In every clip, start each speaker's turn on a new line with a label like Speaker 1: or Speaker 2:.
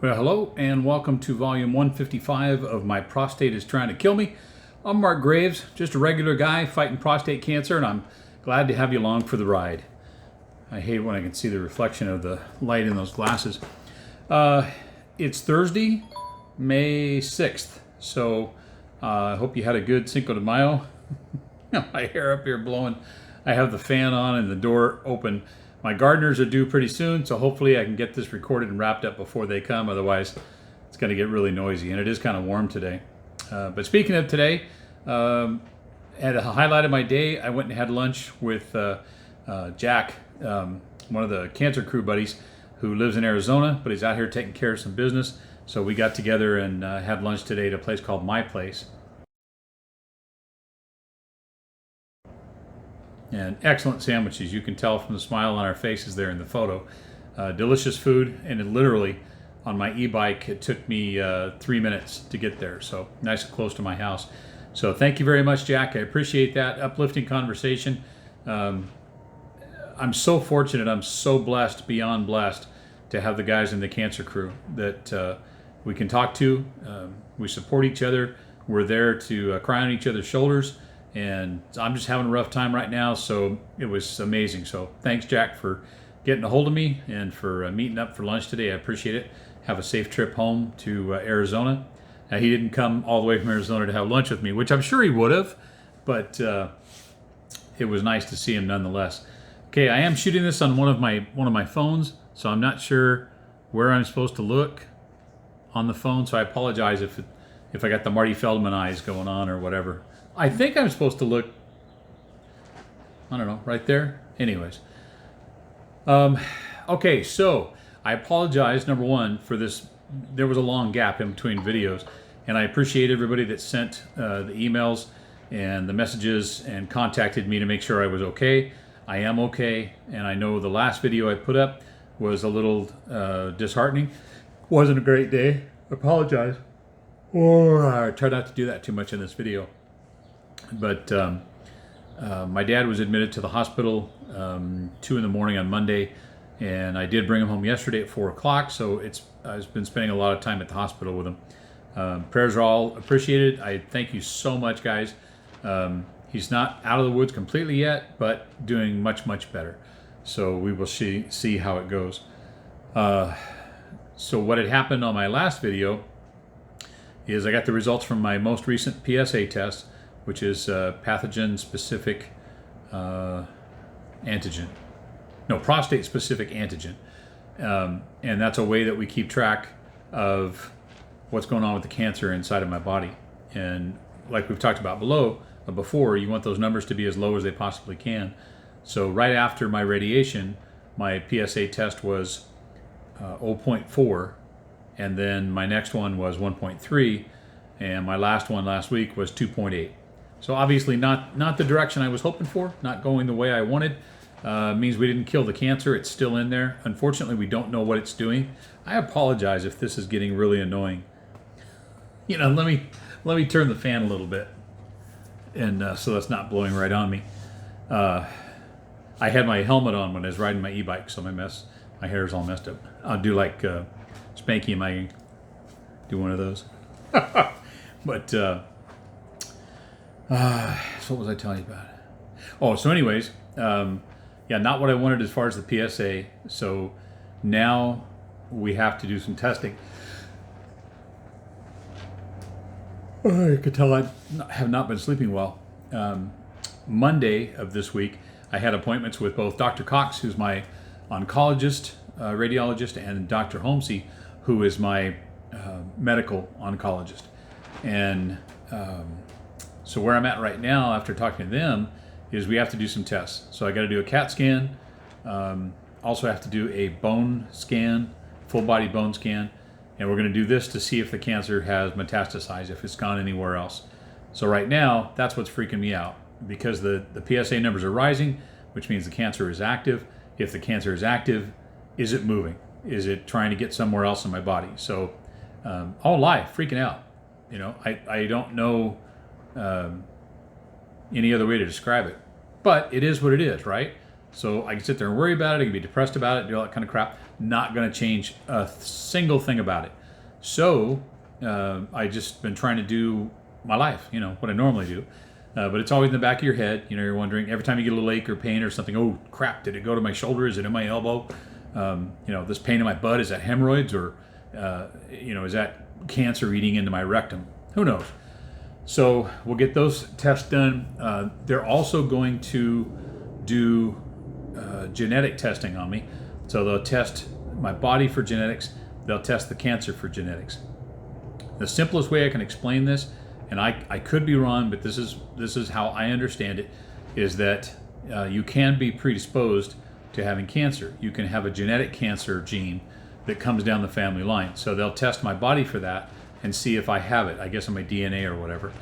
Speaker 1: Well, hello and welcome to volume 155 of My Prostate is Trying to Kill Me. I'm Mark Graves, just a regular guy fighting prostate cancer, and I'm glad to have you along for the ride. I hate when I can see the reflection of the light in those glasses. It's Thursday, May 6th, so I hope you had a good Cinco de Mayo. My hair up here blowing. I have the fan on and the door open. My gardeners are due pretty soon, so hopefully I can get this recorded and wrapped up before they come. Otherwise, it's going to get really noisy, and it is kind of warm today. But speaking of today, at a highlight of my day, I went and had lunch with Jack, one of the cancer crew buddies who lives in Arizona, but he's out here taking care of some business. So we got together and had lunch today at a place called My Place. And excellent sandwiches. You can tell from the smile on our faces there in the photo. Delicious food, and it literally, on my e-bike, it took me 3 minutes to get there. So nice and close to my house. So thank you very much, Jack. I appreciate that uplifting conversation. I'm so fortunate. I'm so blessed, beyond blessed, to have the guys in the cancer crew that we can talk to. We support each other. We're there to cry on each other's shoulders. And I'm just having a rough time right now, so it was amazing. So thanks, Jack, for getting a hold of me and for meeting up for lunch today. I appreciate it. Have a safe trip home to Arizona. Now, he didn't come all the way from Arizona to have lunch with me, which I'm sure he would have, but it was nice to see him nonetheless. Okay, I am shooting this on one of my phones, so I'm not sure where I'm supposed to look on the phone. So I apologize if I got the Marty Feldman eyes going on or whatever. I think I'm supposed to look, I don't know, right there. Anyways. Okay, so I apologize, number one, for this. There was a long gap in between videos, and I appreciate everybody that sent the emails and the messages and contacted me to make sure I was okay. I am okay, and I know the last video I put up was a little disheartening. Wasn't a great day. Apologize. I tried not to do that too much in this video. But my dad was admitted to the hospital 2 in the morning on Monday, and I did bring him home yesterday at 4 o'clock, so I've been spending a lot of time at the hospital with him. Prayers are all appreciated. I thank you so much, guys. He's not out of the woods completely yet, but doing much, much better. So we will see how it goes. So what had happened on my last video is I got the results from my most recent PSA test, which is pathogen-specific antigen. No, prostate-specific antigen. And that's a way that we keep track of what's going on with the cancer inside of my body. And like we've talked about before, you want those numbers to be as low as they possibly can. So right after my radiation, my PSA test was 0.4, and then my next one was 1.3, and my last one last week was 2.8. So obviously not the direction I was hoping for, not going the way I wanted. Means we didn't kill the cancer. It's still in there. Unfortunately, we don't know what it's doing. I apologize if this is getting really annoying. You know, let me turn the fan a little bit, and so that's not blowing right on me. I had my helmet on when I was riding my e-bike, so my hair is all messed up. I'll do like Spanky and Maggie. Do one of those. But so what was I telling you about? Oh, so anyways, yeah, not what I wanted as far as the PSA. So now we have to do some testing. You could tell I have not been sleeping well. Monday of this week, I had appointments with both Dr. Cox, who's my oncologist, radiologist, and Dr. Holmesy, who is my medical oncologist. And so where I'm at right now, after talking to them, is we have to do some tests. So I got to do a CAT scan. Also have to do a bone scan, full body bone scan. And we're going to do this to see if the cancer has metastasized, if it's gone anywhere else. So right now, that's what's freaking me out, because the PSA numbers are rising, which means the cancer is active. If the cancer is active, is it moving? Is it trying to get somewhere else in my body? So all life, freaking out. You know, I don't know any other way to describe it. But it is what it is, right? So I can sit there and worry about it, I can be depressed about it, do all that kind of crap. Not going to change a single thing about it. So I just been trying to do my life, what I normally do. But it's always in the back of your head. You're wondering every time you get a little ache or pain or something, oh crap, did it go to my shoulder? Is it in my elbow? This pain in my butt, is that hemorrhoids, or is that cancer eating into my rectum? Who knows? So we'll get those tests done. They're also going to do genetic testing on me. So they'll test my body for genetics. They'll test the cancer for genetics. The simplest way I can explain this, and I could be wrong, but this is how I understand it, is that you can be predisposed to having cancer. You can have a genetic cancer gene that comes down the family line. So they'll test my body for that and see if I have it, I guess on my DNA or whatever.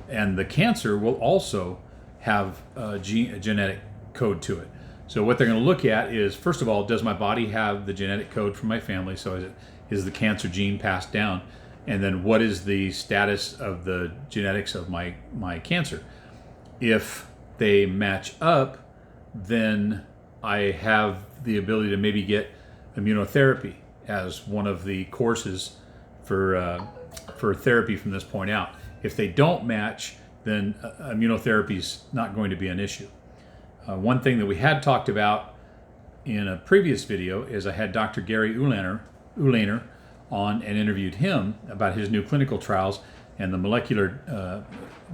Speaker 1: And the cancer will also have a genetic code to it. So what they're going to look at is, first of all, does my body have the genetic code from my family? So is the cancer gene passed down? And then what is the status of the genetics of my cancer? If they match up, then I have the ability to maybe get immunotherapy as one of the courses for therapy from this point out. If they don't match, then immunotherapy is not going to be an issue. One thing that we had talked about in a previous video is I had Dr. Gary Ulaner on and interviewed him about his new clinical trials and the molecular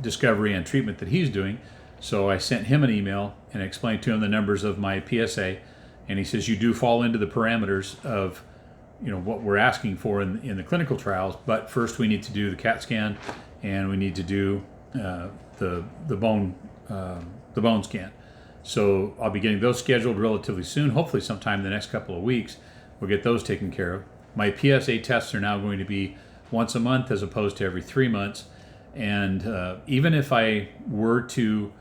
Speaker 1: discovery and treatment that he's doing. So I sent him an email and explained to him the numbers of my PSA, and he says you do fall into the parameters of what we're asking for in the clinical trials, but first we need to do the CAT scan and we need to do the bone scan. So I'll be getting those scheduled relatively soon, hopefully sometime in the next couple of weeks. We'll get those taken care of. My PSA tests are now going to be once a month as opposed to every 3 months. And even if I were to,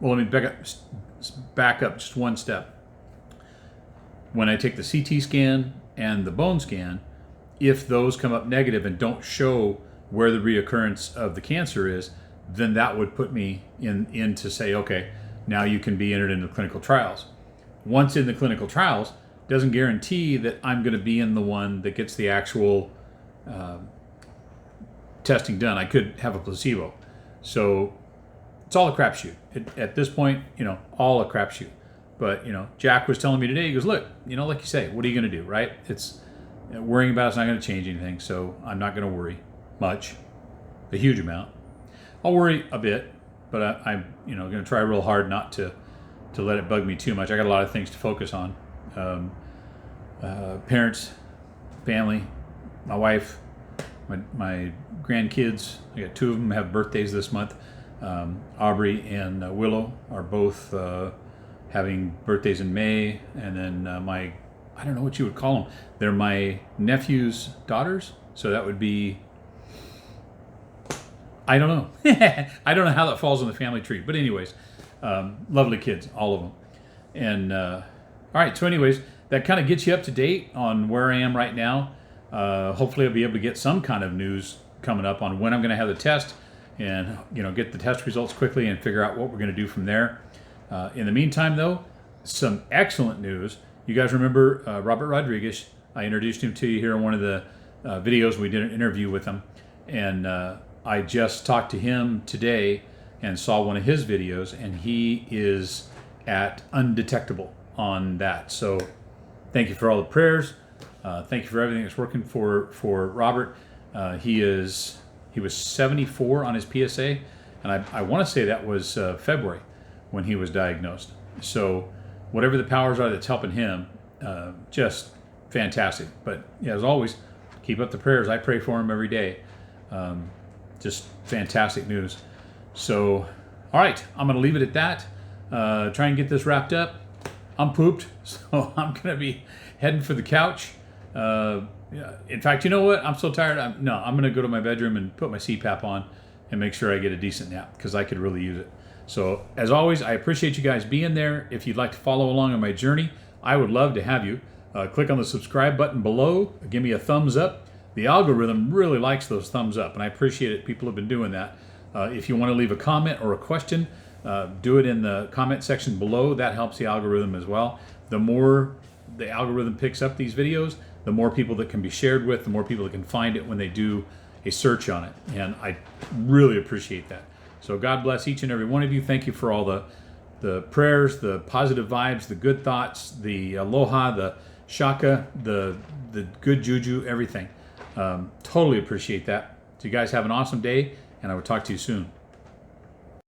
Speaker 1: well, let me back up just one step. When I take the CT scan and the bone scan, if those come up negative and don't show where the reoccurrence of the cancer is, then that would put me in to say, okay, now you can be entered into clinical trials. Once in the clinical trials, doesn't guarantee that I'm going to be in the one that gets the actual testing done. I could have a placebo. So it's all a crapshoot. At this point, all a crapshoot. But, Jack was telling me today, he goes, look, like you say, what are you going to do, right? Worrying about it's not going to change anything, so I'm not going to worry much, a huge amount. I'll worry a bit, but I'm going to try real hard not to let it bug me too much. I got a lot of things to focus on. Parents, family, my wife, my grandkids. I got 2 of them have birthdays this month. Aubrey and Willow are both having birthdays in May, and then I don't know what you would call them. They're my nephew's daughters, so that would be, I don't know. I don't know how that falls on the family tree. But anyways, lovely kids, all of them. And all right, so anyways, that kind of gets you up to date on where I am right now. Hopefully I'll be able to get some kind of news coming up on when I'm going to have the test and, get the test results quickly and figure out what we're going to do from there. In the meantime, though, some excellent news. You guys remember Robert Rodriguez? I introduced him to you here in one of the videos. We did an interview with him. And I just talked to him today and saw one of his videos, and he is at undetectable on that. So thank you for all the prayers. Thank you for everything that's working for Robert. He was 74 on his PSA, and I want to say that was February when he was diagnosed. So whatever the powers are that's helping him, just fantastic. But yeah, as always, keep up the prayers. I pray for him every day. Just fantastic news. So, all right, I'm going to leave it at that. Try and get this wrapped up. I'm pooped, so I'm going to be heading for the couch. In fact, you know what? I'm so tired. I'm going to go to my bedroom and put my CPAP on and make sure I get a decent nap because I could really use it. So, as always, I appreciate you guys being there. If you'd like to follow along on my journey, I would love to have you. Click on the subscribe button below. Give me a thumbs up. the algorithm really likes those thumbs up, and I appreciate it. People have been doing that. If you want to leave a comment or a question, do it in the comment section below. That helps the algorithm as well. The more the algorithm picks up these videos, the more people that can be shared with, the more people that can find it when they do a search on it. And I really appreciate that. So God bless each and every one of you. Thank you for all the prayers, the positive vibes, the good thoughts, the aloha, the shaka, the good juju, everything. Totally appreciate that. So you guys have an awesome day, and I will talk to you soon.